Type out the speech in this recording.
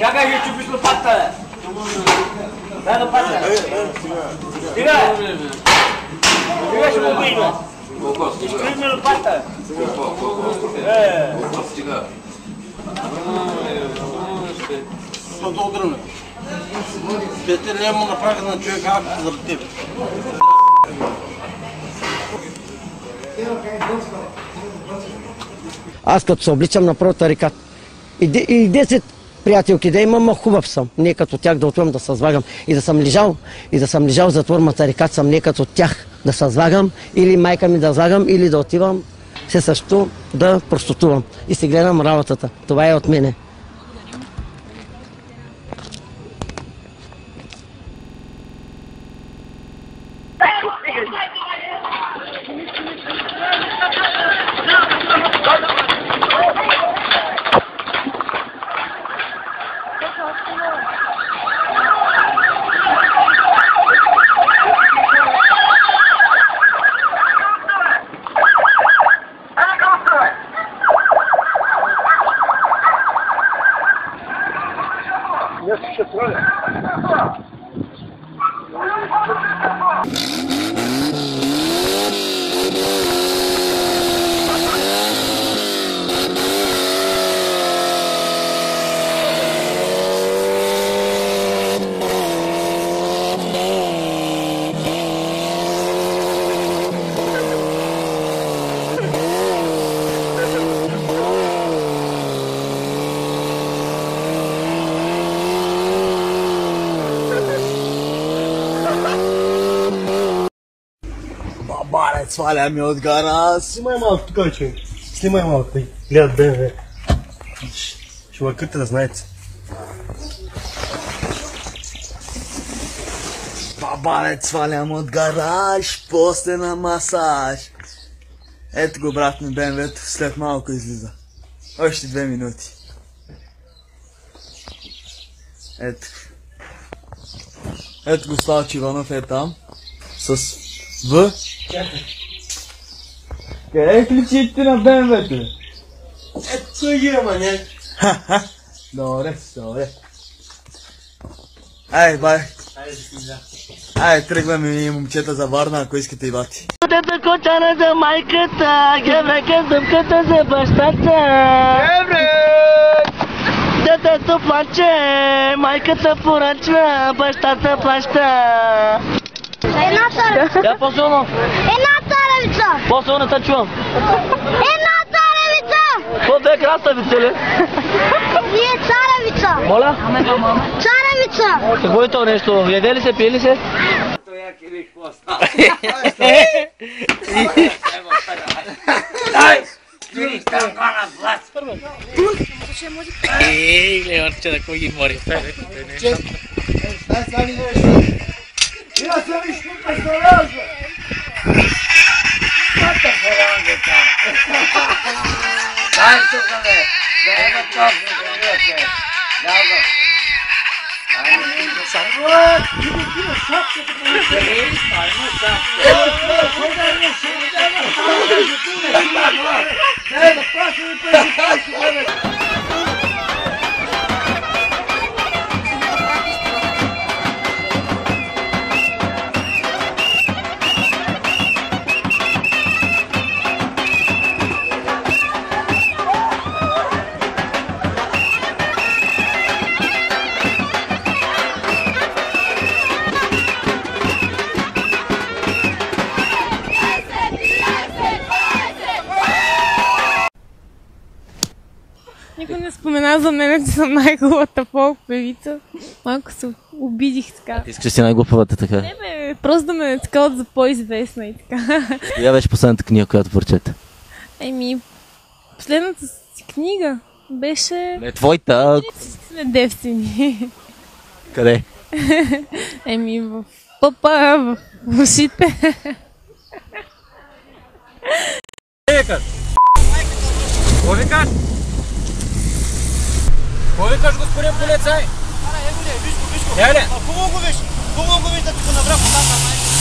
Чакай, ќе чупиш лопатата, бе. Дай лопатата. Стига, бе. Стига, ще му обидно. Изкривме лопатата. Стига. Защото отръвне. 5 лева му направиха на човек акта за тебе. Аз като се обличам направо тарикат. И 10 приятелки да имам, хубав съм. Не като тях да отивам да се свагам. И да съм лежал в затвор на тарикат съм, не като тях да се свагам, или майка ми да свагам, или да отивам се също да простотувам. И си гледам работата. Това е от мене. Бабаре, сваля ми от гара. Снимай малко тук, човек. Снимай малко. Гледат БМВ. Чувакът да знаете. Бабаре, свалям от гараж, после на масаж. Ето го, брат ми, БМВ-то след малко излиза. Още 2 минути. Ето. Ето го Славчо Иванов е там. С В. Къде е ключите на БМВ-то? Ето той ги има, не? Ха-ха. Добре, добре. Ай, бай. Ай, тръгваме ние, момчета, за Варна, ако искате и бати. Детето кочана за майката, геврека зъбката за бащата. Детето плаче, майката поръчва, бащата плаща. Една царевица. Я по-силно. Една царевица. По-силно те чувам. Една царевица. Какво те е краставица ли? Вие царевица. Моля? Царевица. Какво е то нещо? Яде ли се, пие ли се? Ей, Леонче, да кой ги мори. Я съм изкупа с оража! Мата ферангата! Дай тука, бе! Дай ме точно да видите! Дай го! Дай ме тихо само! Тихо, шапката по мен! Дай ме шапката! Дай да плащаме пъти! Никой не спомена за мен, че съм най-хубавата фолк певица. Малко се обидих така. Ти искаш да си най-глупавата така? Не бе, просто да ме такават за по-известна и така. Коя беше последната книга, която прочете? Последната си книга беше... Не твоята, Сме девствени. къде? В пъпа, в ушите. Какво викаш? Какво викаш, господин полицай? Хубаво го виж да ти го набра по там.